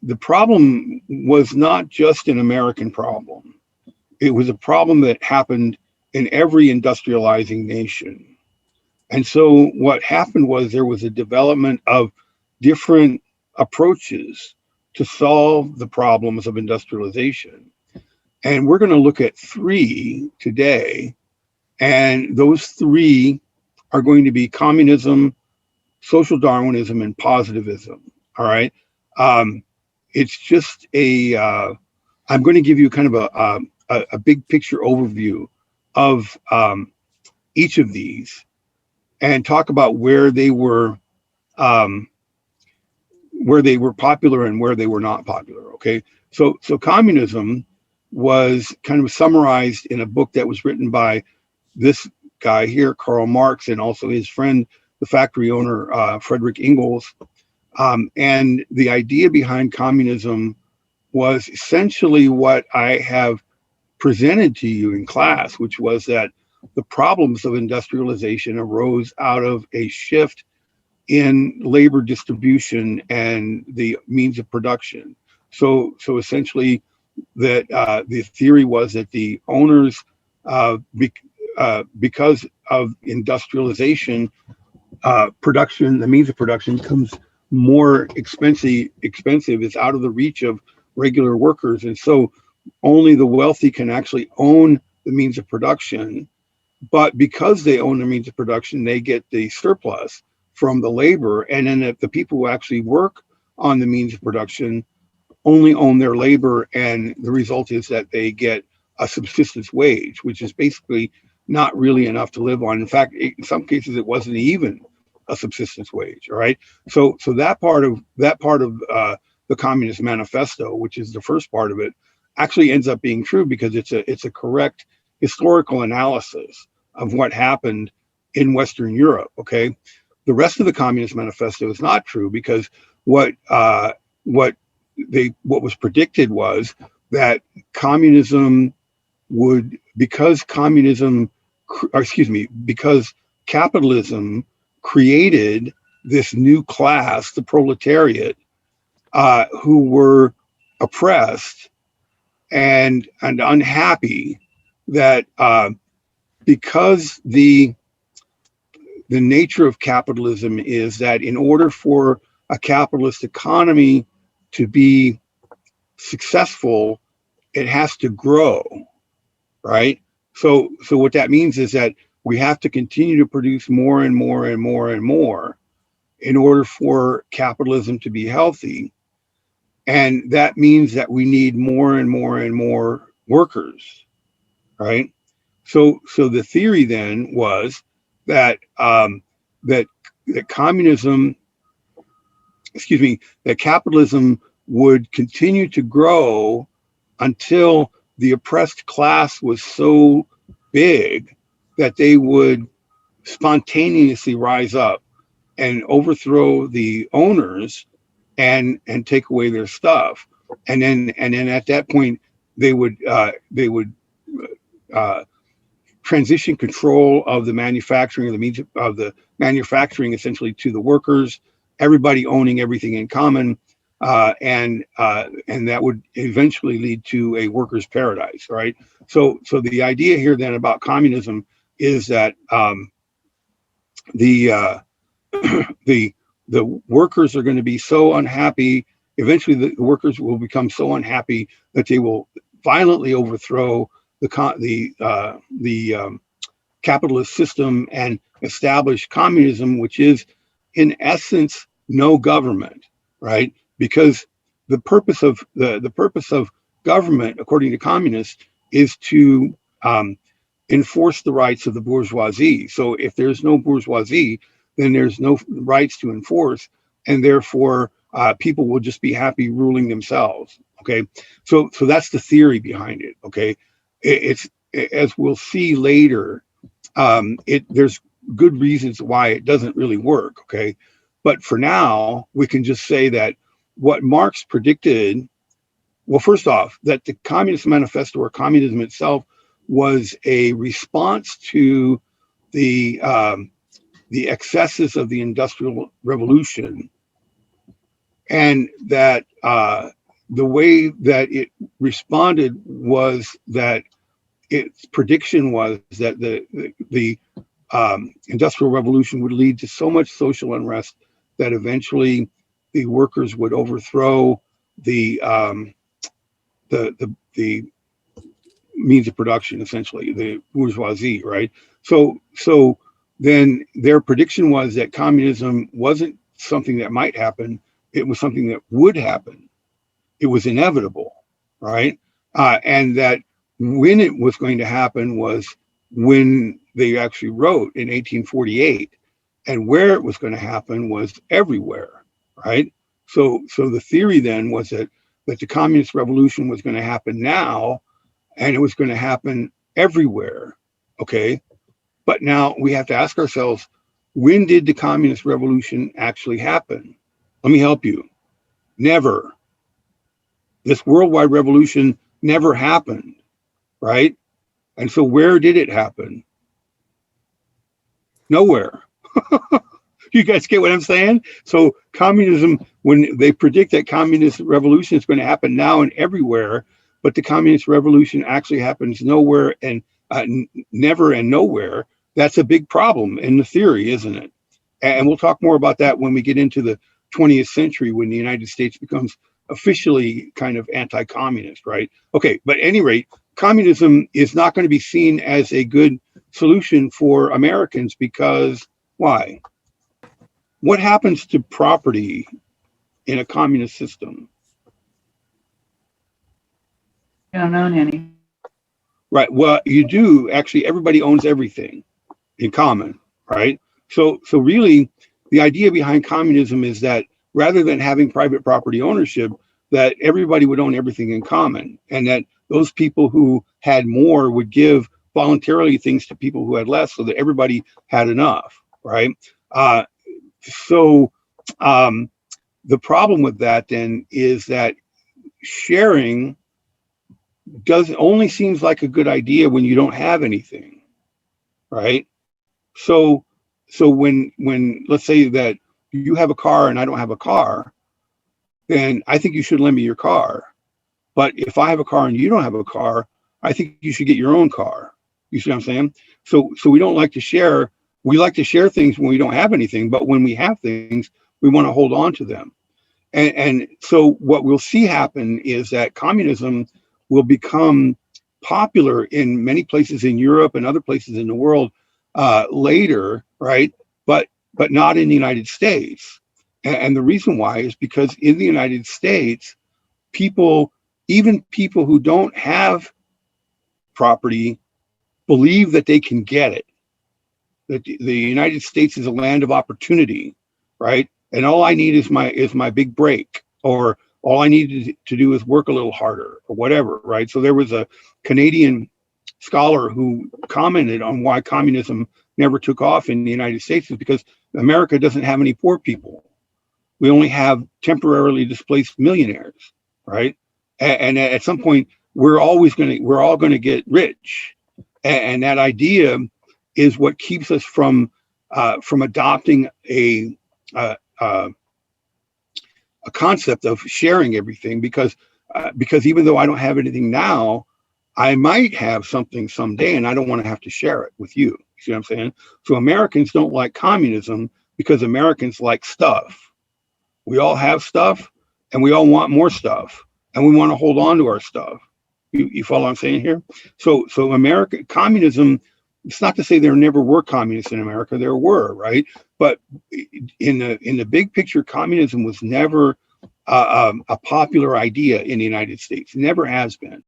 the problem was not just an American problem. It was a problem that happened in every industrializing nation. And so what happened was there was a development of different approaches to solve the problems of industrialization. And we're going to look at three today. And those three are going to be communism, social Darwinism, and positivism. All right. It's just I'm going to give you kind of a big picture overview of each of these and talk about um, where they were popular and where they were not popular. Okay. So communism was kind of summarized in a book that was written by this guy here, Karl Marx, and also his friend, the factory owner, Frederick Engels. And the idea behind communism was essentially what I have presented to you in class, which was that the problems of industrialization arose out of a shift in labor distribution and the means of production. So essentially, that the theory was that the owners, because of industrialization, production, the means of production becomes more expensive. It's out of the reach of regular workers, and so only the wealthy can actually own the means of production. But because they own the means of production, they get the surplus from the labor, and then if the people who actually work on the means of production only own their labor, and the result is that they get a subsistence wage, which is basically not really enough to live on. In fact, in some cases, it wasn't even a subsistence wage. All right. So that part of the Communist Manifesto, which is the first part of it, actually ends up being true because it's a correct historical analysis of what happened in Western Europe. Okay. The rest of the Communist Manifesto is not true because what was predicted was that communism would, because capitalism created this new class, the proletariat, who were oppressed and unhappy, that because the nature of capitalism is that in order for a capitalist economy to be successful, it has to grow, right? So what that means is that we have to continue to produce more and more and more and more in order for capitalism to be healthy. And that means that we need more and more and more workers, right? So the theory then was that that communism, that capitalism would continue to grow until the oppressed class was so big that they would spontaneously rise up and overthrow the owners and take away their stuff, and then at that point they would uh, transition control of the manufacturing, of the means of the manufacturing, essentially to the workers, everybody owning everything in common, and that would eventually lead to a workers' paradise, right? So the idea here then about communism is that the the workers are going to be so unhappy. Eventually, the workers will become so unhappy that they will violently overthrow the capitalist system and establish communism, which is in essence no government, right? Because the purpose of the purpose of government, according to communists, is to enforce the rights of the bourgeoisie. So if there's no bourgeoisie, then there's no rights to enforce, and therefore people will just be happy ruling themselves. Okay, so that's the theory behind it. Okay, it's, as we'll see later, there's good reasons why it doesn't really work. Okay, but for now we can just say that what Marx predicted. Well, first off, that the Communist Manifesto, or communism itself, was a response to the excesses of the Industrial Revolution, and that the way that it responded was that its prediction was that the industrial revolution would lead to so much social unrest that eventually the workers would overthrow the the means of production, essentially the bourgeoisie, right? So then their prediction was that communism wasn't something that might happen; it was something that would happen. It was inevitable, right? And that when it was going to happen was when they actually wrote in 1848, and where it was going to happen was everywhere, right? So the theory then was that the communist revolution was going to happen now, and it was going to happen everywhere, okay? But now we have to ask ourselves, when did the communist revolution actually happen? Let me help you. Never. This worldwide revolution never happened, right? And so where did it happen? Nowhere. You guys get what I'm saying? So communism, when they predict that communist revolution is going to happen now and everywhere, but the communist revolution actually happens nowhere and never and nowhere, that's a big problem in the theory, isn't it? And we'll talk more about that when we get into the 20th century, when the United States becomes officially kind of anti-communist, right? Okay, but at any rate, communism is not going to be seen as a good solution for Americans because why? What happens to property in a communist system? You don't own any. Right. Well, you do actually. Everybody owns everything in common, right? So really, the idea behind communism is that rather than having private property ownership, that everybody would own everything in common, and that those people who had more would give voluntarily things to people who had less, so that everybody had enough, right? So the problem with that then is that sharing does only seems like a good idea when you don't have anything, right? So when let's say that you have a car and I don't have a car, then I think you should lend me your car. But if I have a car and you don't have a car, I think you should get your own car. You see what I'm saying? So we don't like to share. We like to share things when we don't have anything, but when we have things, we want to hold on to them. And so what we'll see happen is that communism will become popular in many places in Europe and other places in the world later, right? But not in the United States. And the reason why is because in the United States, people, even people who don't have property, believe that they can get it. That the United States is a land of opportunity, right? And all I need is my big break, or all I need to do is work a little harder, or whatever, right? So there was a Canadian scholar who commented on why communism never took off in the United States is because America doesn't have any poor people. We only have temporarily displaced millionaires, right? And at some point, we're all going to get rich, and that idea is what keeps us from adopting a concept of sharing everything, because even though I don't have anything now, I might have something someday, and I don't want to have to share it with you. You see what I'm saying? So Americans don't like communism because Americans like stuff. We all have stuff, and we all want more stuff, and we want to hold on to our stuff. You follow what I'm saying here? So America communism. It's not to say there never were communists in America. There were, right? But in the big picture, communism was never a popular idea in the United States. Never has been.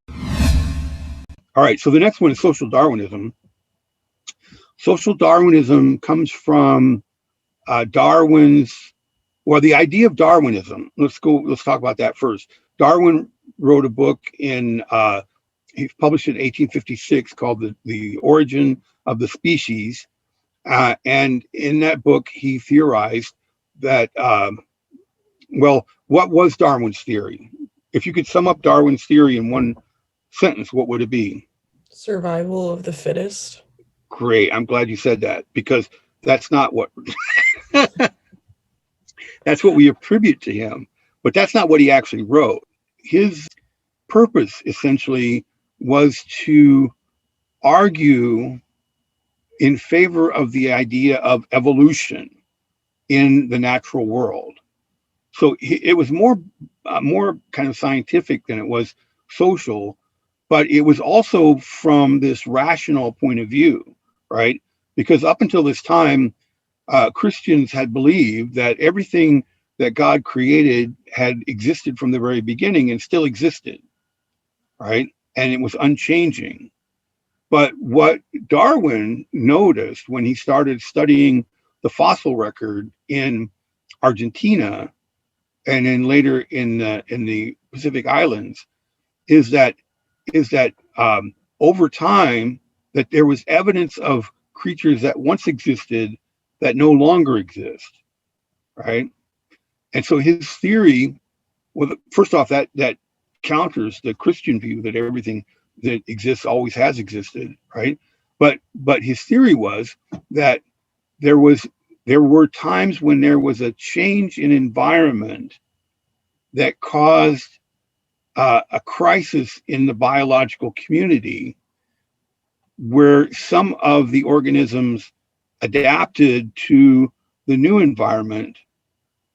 All right. So the next one is social Darwinism. Social Darwinism comes from Darwin's. Well, the idea of Darwinism. Let's talk about that first. Darwin wrote a book he published in 1856 called the Origin of the Species. And in that book, he theorized that, well, what was Darwin's theory? If you could sum up Darwin's theory in one sentence, what would it be? Survival of the fittest. Great. I'm glad you said that, because that's not what that's what we attribute to him, but that's not what he actually wrote. his purpose essentially was to argue in favor of the idea of evolution in the natural world. So it was more kind of scientific than it was social, but it was also from this rational point of view, right? Because up until this time, Christians had believed that everything that God created had existed from the very beginning and still existed, right? And it was unchanging. But what Darwin noticed when he started studying the fossil record in Argentina and then later in the Pacific Islands is that over time that there was evidence of creatures that once existed that no longer exist, right? And so his theory, well, first off, that counters the Christian view that everything that exists always has existed, right? But his theory was that there were times when there was a change in environment that caused a crisis in the biological community where some of the organisms adapted to the new environment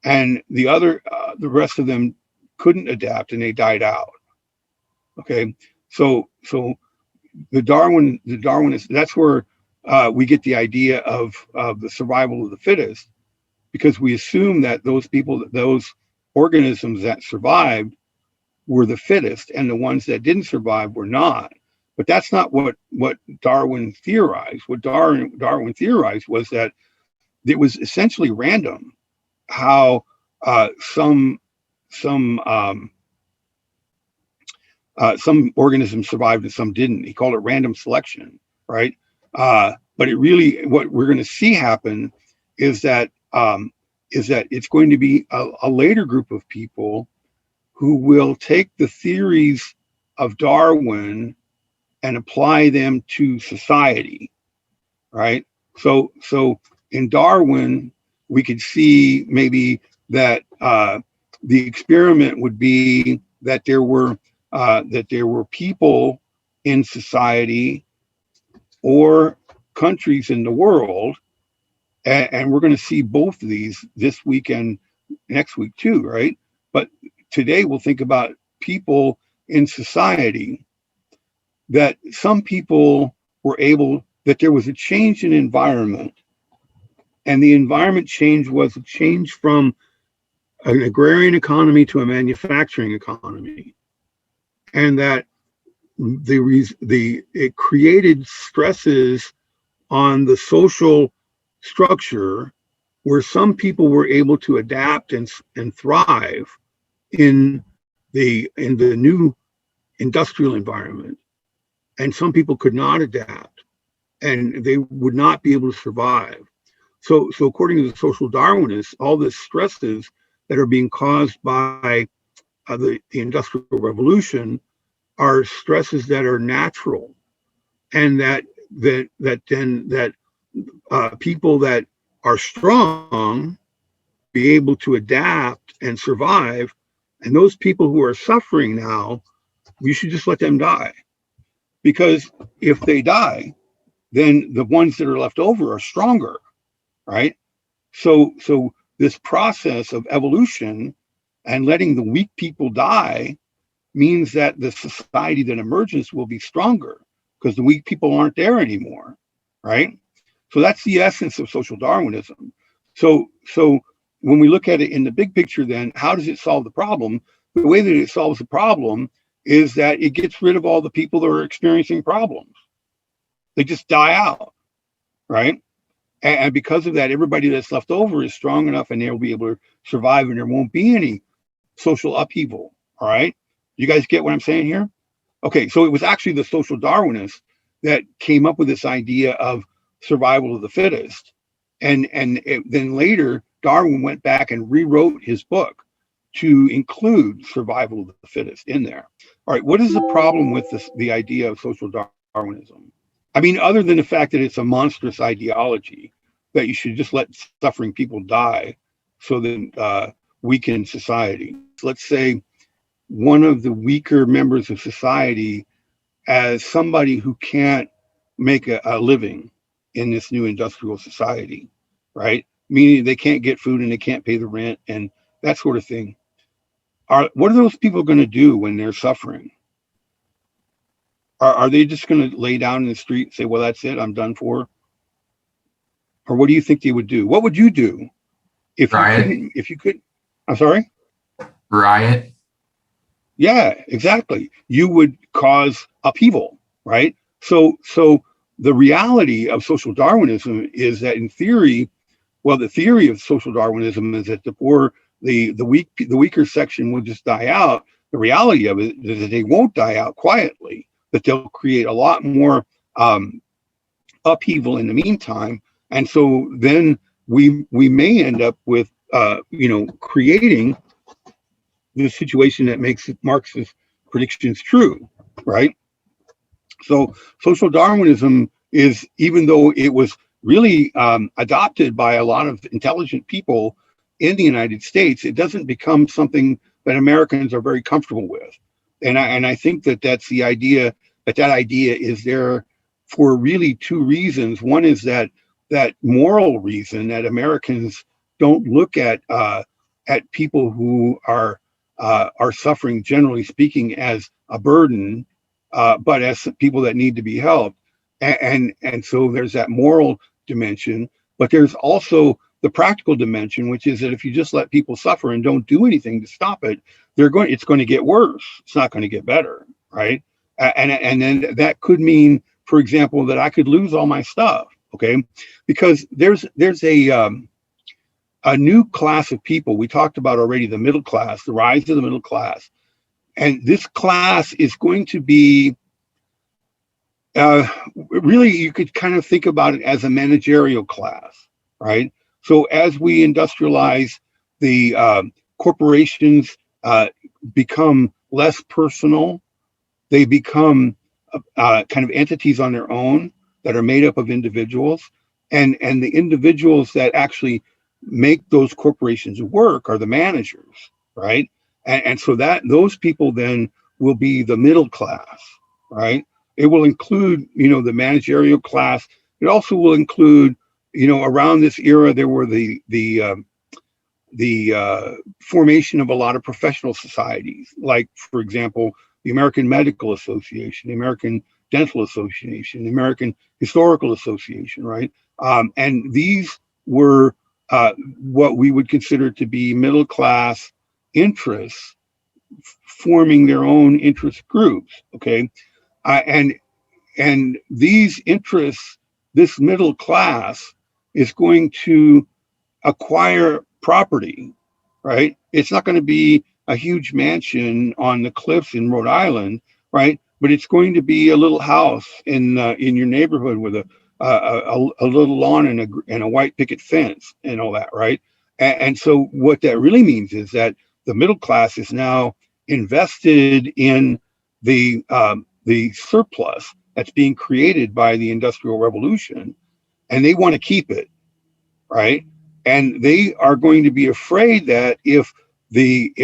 and the rest of them couldn't adapt and they died out. Okay, so the Darwinist, that's where we get the idea of the survival of the fittest, because we assume that those organisms that survived were the fittest and the ones that didn't survive were not. But that's not what Darwin theorized. What Darwin theorized was that it was essentially random how some organisms survived and some didn't. He called it random selection, right? But it really, what we're going to see happen is that it's going to be a later group of people who will take the theories of Darwin and apply them to society, right? So in Darwin, we could see maybe that the experiment would be that there were people in society or countries in the world, and we're going to see both of these this week and next week too, right? But today we'll think about people in society, that some people that there was a change in environment, and the environment change was a change from an agrarian economy to a manufacturing economy, and that it created stresses on the social structure where some people were able to adapt and thrive in the new industrial environment, and some people could not adapt and they would not be able to survive. So according to the social Darwinists, all the stresses that are being caused by the Industrial Revolution are stresses that are natural, and that people that are strong be able to adapt and survive, and those people who are suffering now, you should just let them die, because if they die, then the ones that are left over are stronger, right? So this process of evolution and letting the weak people die means that the society that emerges will be stronger because the weak people aren't there anymore, right? So that's the essence of social Darwinism. So when we look at it in the big picture, then how does it solve the problem? The way that it solves the problem is that it gets rid of all the people that are experiencing problems. They just die out, right? And because of that, everybody that's left over is strong enough and they'll be able to survive, and there won't be any social upheaval. All right. You guys get what I'm saying here? Okay. So it was actually the social Darwinists that came up with this idea of survival of the fittest. And then later, Darwin went back and rewrote his book to include survival of the fittest in there. All right. What is the problem with the idea of social Darwinism? I mean, other than the fact that it's a monstrous ideology, that you should just let suffering people die so that weaken society. Let's say one of the weaker members of society as somebody who can't make a living in this new industrial society, right? Meaning they can't get food and they can't pay the rent and that sort of thing. What are those people going to do when they're suffering? Are they just going to lay down in the street and say, well, that's it, I'm done for? Or what do you think they would do? What would you do Riot. if you could, I'm sorry? Riot. Yeah, exactly. You would cause upheaval, right? So the reality of social Darwinism is that in theory, well, the theory of social Darwinism is that the poor, the weaker section will just die out. The reality of it is that they won't die out quietly, that they'll create a lot more upheaval in the meantime. And so then we may end up with creating the situation that makes Marxist predictions true, right? So social Darwinism is, even though it was really adopted by a lot of intelligent people in the United States, it doesn't become something that Americans are very comfortable with. And I think that that's the idea, that idea is there for really two reasons. One is that moral reason that Americans don't look at people who are suffering, generally speaking, as a burden, but as people that need to be helped. And so there's that moral dimension, but there's also the practical dimension, which is that if you just let people suffer and don't do anything to stop it, it's going to get worse. It's not going to get better, right? And then that could mean, for example, that I could lose all my stuff, okay? Because there's a new class of people. We talked about already the middle class, the rise of the middle class. And this class is going to be, really, you could kind of think about it as a managerial class, right? So as we industrialize, the corporations become less personal. They become kind of entities on their own that are made up of individuals. And the individuals that actually make those corporations work are the managers, right? And so that those people then will be the middle class, right? It will include, the managerial class. It also will include, around this era, there were the formation of a lot of professional societies, like, for example, the American Medical Association, the American Dental Association, the American Historical Association, right? And these were what we would consider to be middle class interests forming their own interest groups, okay? And these interests, this middle class is going to acquire property, right? It's not going to be a huge mansion on the cliffs in Rhode Island, right? But it's going to be a little house in your neighborhood with a little lawn and a white picket fence and all that, right? And so what that really means is that the middle class is now invested in the surplus that's being created by the Industrial Revolution, and they want to keep it, right? And they are going to be afraid that if the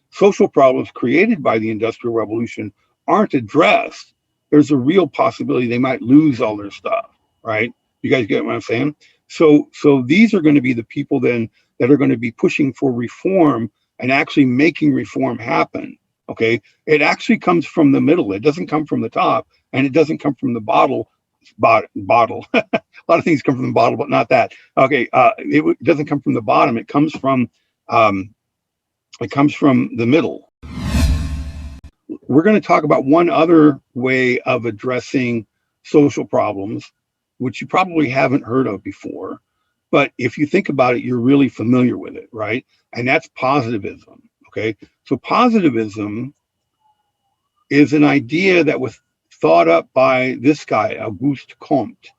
social problems created by the Industrial Revolution aren't addressed, there's a real possibility they might lose all their stuff, right? You guys get what I'm saying? So these are going to be the people then that are going to be pushing for reform and actually making reform happen. Okay, it actually comes from the middle. It doesn't come from the top, and it doesn't come from the bottle. A lot of things come from the bottle, but not that. Okay, it doesn't come from the bottom. It comes from the middle. We're going to talk about one other way of addressing social problems, which you probably haven't heard of before, but if you think about it, you're really familiar with it, right? And that's positivism. Okay, so positivism is an idea that was thought up by this guy, Auguste Comte.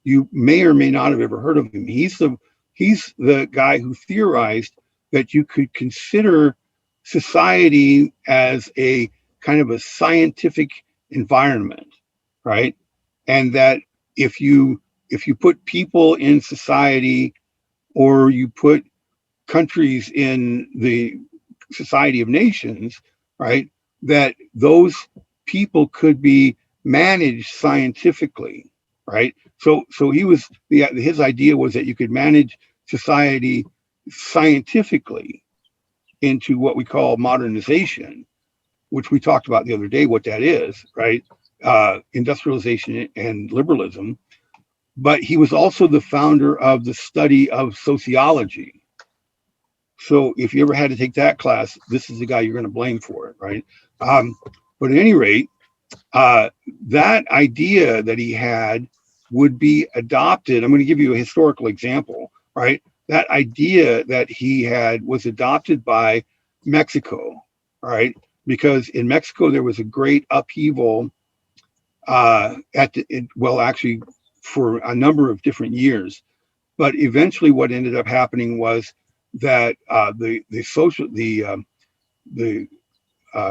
You may or may not have ever heard of him. He's the guy who theorized that you could consider society as a kind of a scientific environment, right? And that if you put people in society, or you put countries in the society of nations, right, that those people could be managed scientifically, right? So his idea was that you could manage society scientifically into what we call modernization, which we talked about the other day, what that is, right? Industrialization and liberalism. But he was also the founder of the study of sociology. So if you ever had to take that class, this is the guy you're going to blame for it, right? But at any rate, that idea that he had would be adopted. I'm going to give you a historical example, right? That idea that he had was adopted by Mexico, right? Because in Mexico there was a great upheaval actually for a number of different years. But eventually, what ended up happening was that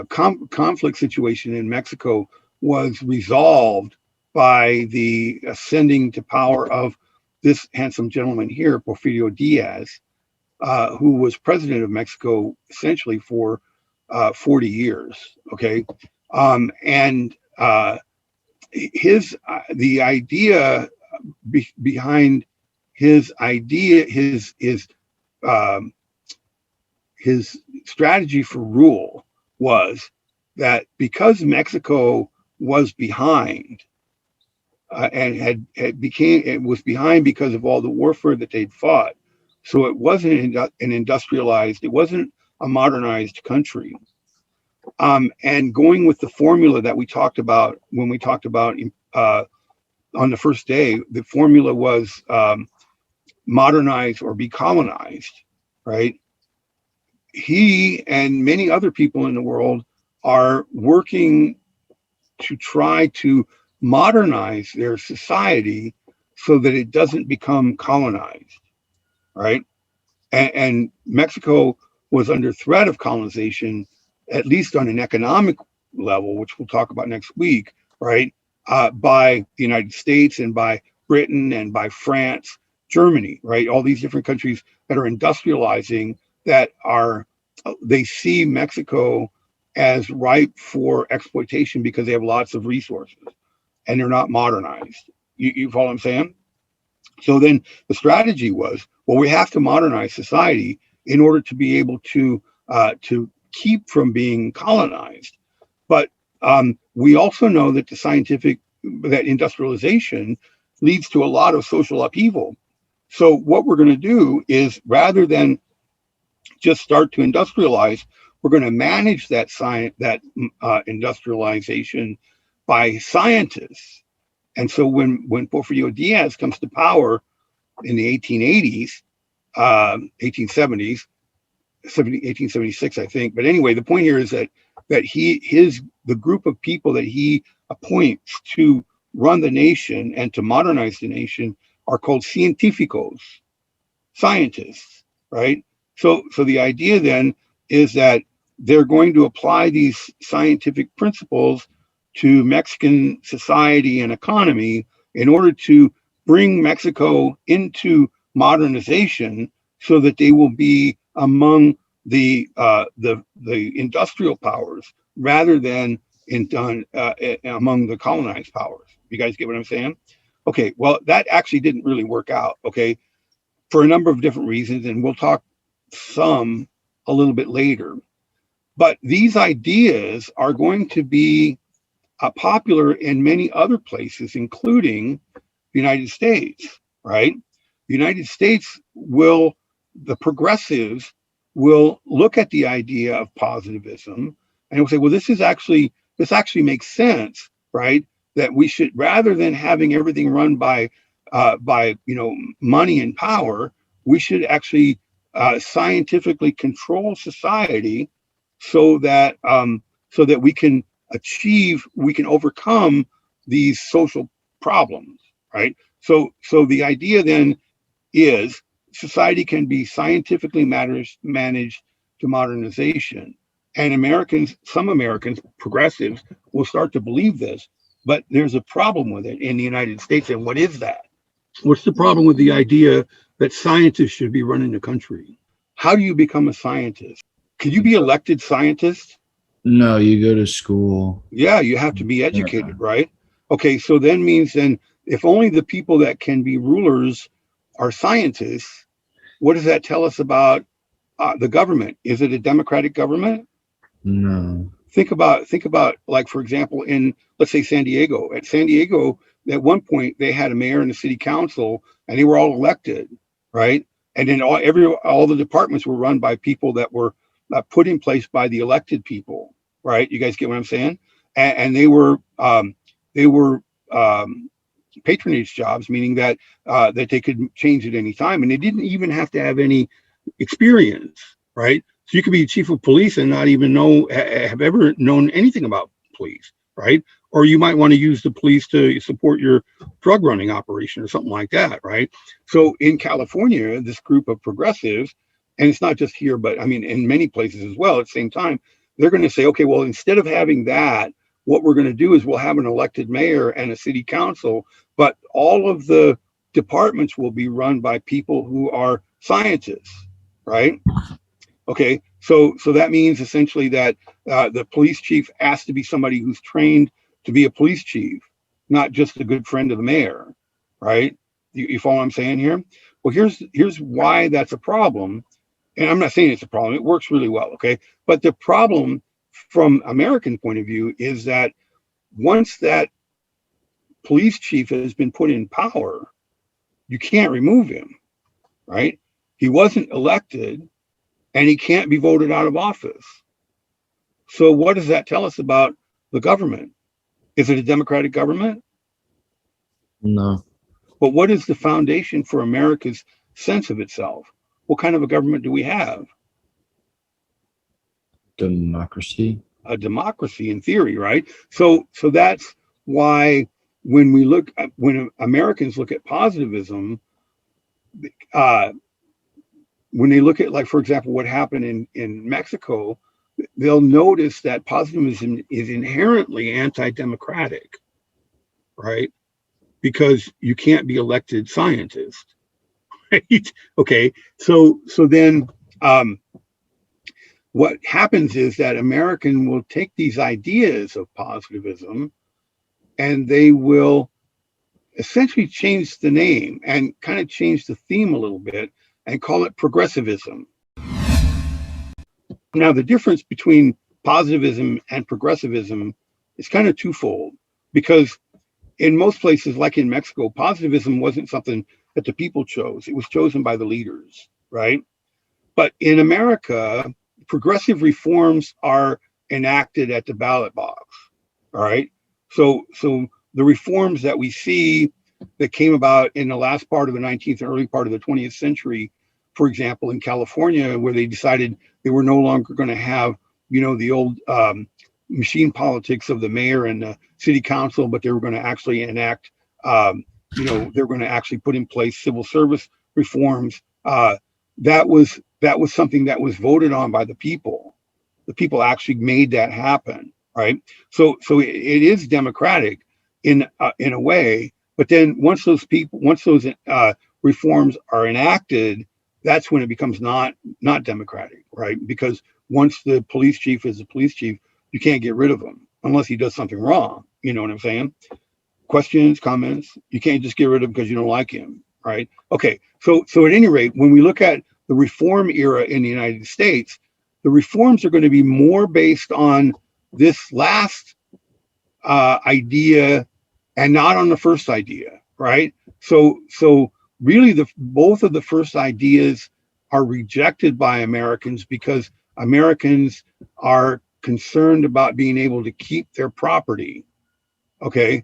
conflict situation in Mexico was resolved by the ascending to power of this handsome gentleman here, Porfirio Diaz, who was president of Mexico essentially for 40 years. Okay, and the idea behind his idea, um, his strategy for rule was that because Mexico was behind and it was behind because of all the warfare that they'd fought, so it wasn't an industrialized, it wasn't a modernized country. And going with the formula that we talked about when we talked about on the first day, the formula was modernize or be colonized, right? He and many other people in the world are working to try to modernize their society so that it doesn't become colonized, right? And Mexico was under threat of colonization, at least on an economic level, which we'll talk about next week, right? By the United States and by Britain and by France, Germany, right? All these different countries that are industrializing, they see Mexico as ripe for exploitation because they have lots of resources and they're not modernized. You follow what I'm saying? So then the strategy was, well, we have to modernize society in order to be able to keep from being colonized. But we also know that that industrialization leads to a lot of social upheaval. So what we're going to do is, rather than just start to industrialize, we're going to manage that industrialization by scientists. And so when Porfirio Diaz comes to power in the 1880s, 1870s, 1876, I think. But anyway, the point here is that the group of people that he appoints to run the nation and to modernize the nation are called científicos, scientists, right? So the idea then is that they're going to apply these scientific principles to Mexican society and economy in order to bring Mexico into modernization so that they will be among the industrial powers rather than among the colonized powers. You guys get what I'm saying? Okay, well, that actually didn't really work out, okay, for a number of different reasons, and we'll talk some a little bit later. But these ideas are going to be popular in many other places, including the United States, right? The United States the progressives will look at the idea of positivism and will say, well, this actually makes sense, right? That we should, rather than having everything run by money and power, we should actually scientifically control society so that we can overcome these social problems, right? So the idea then is society can be scientifically managed to modernization. And some Americans, progressives, will start to believe this, but there's a problem with it in the United States. And what is that? What's the problem with the idea that scientists should be running the country? How do you become a scientist? Could you be elected scientist? No, you go to school. Yeah, you have to be educated, right? Okay, so then means then if only the people that can be rulers are scientists, what does that tell us about the government? Is it a democratic government? No. Think about like, for example, in, let's say, San Diego. At San Diego, at one point they had a mayor and a city council, and they were all elected, right? And then all the departments were run by people that were put in place by the elected people, right? You guys get what I'm saying? And they were patronage jobs, meaning that that they could change at any time, and they didn't even have to have any experience, right? So you could be chief of police and not even have ever known anything about police, right? Or you might want to use the police to support your drug running operation or something like that, right? So in California, this group of progressives, and it's not just here, but I mean, in many places as well, at the same time, they're going to say, okay, well, instead of having that, what we're going to do is we'll have an elected mayor and a city council, but all of the departments will be run by people who are scientists, right? Okay, so that means essentially that the police chief has to be somebody who's trained to be a police chief, not just a good friend of the mayor, right? You follow what I'm saying here? Well, here's why that's a problem. And I'm not saying it's a problem. It works really well, okay? But the problem from American point of view is that once that police chief has been put in power, you can't remove him, right? He wasn't elected and he can't be voted out of office. So what does that tell us about the government? Is it a democratic government? No. But what is the foundation for America's sense of itself? What kind of a government do we have? Democracy. A democracy in theory, right? So that's why when Americans look at positivism, when they look at, like, for example, what happened in Mexico, they'll notice that positivism is inherently anti-democratic, right? Because you can't be elected scientist, right? Okay, so then what happens is that American will take these ideas of positivism and they will essentially change the name and kind of change the theme a little bit and call it progressivism. Now, the difference between positivism and progressivism is kind of twofold, because in most places, like in Mexico, positivism wasn't something that the people chose. It was chosen by the leaders, right? But in America, progressive reforms are enacted at the ballot box, all right? So the reforms that we see that came about in the last part of the 19th and early part of the 20th century, for example, in California, where they decided they were no longer going to have, the old machine politics of the mayor and the city council, but they were going to actually enact, they're going to actually put in place civil service reforms. That was something that was voted on by the people. The people actually made that happen, right? So it is democratic in a way, but then once those reforms are enacted, that's when it becomes not democratic, right? Because once the police chief is the police chief, you can't get rid of him unless he does something wrong. You know what I'm saying? Questions, comments? You can't just get rid of him because you don't like him, right? Okay, so at any rate, when we look at the reform era in the United States, the reforms are going to be more based on this last idea and not on the first idea, right? So really, both of the first ideas are rejected by Americans because Americans are concerned about being able to keep their property. Okay,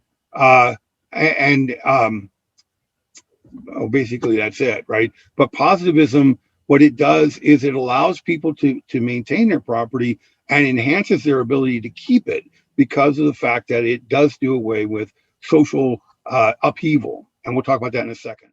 basically that's it, right? But positivism, what it does is it allows people to maintain their property and enhances their ability to keep it because of the fact that it does do away with social upheaval. And we'll talk about that in a second.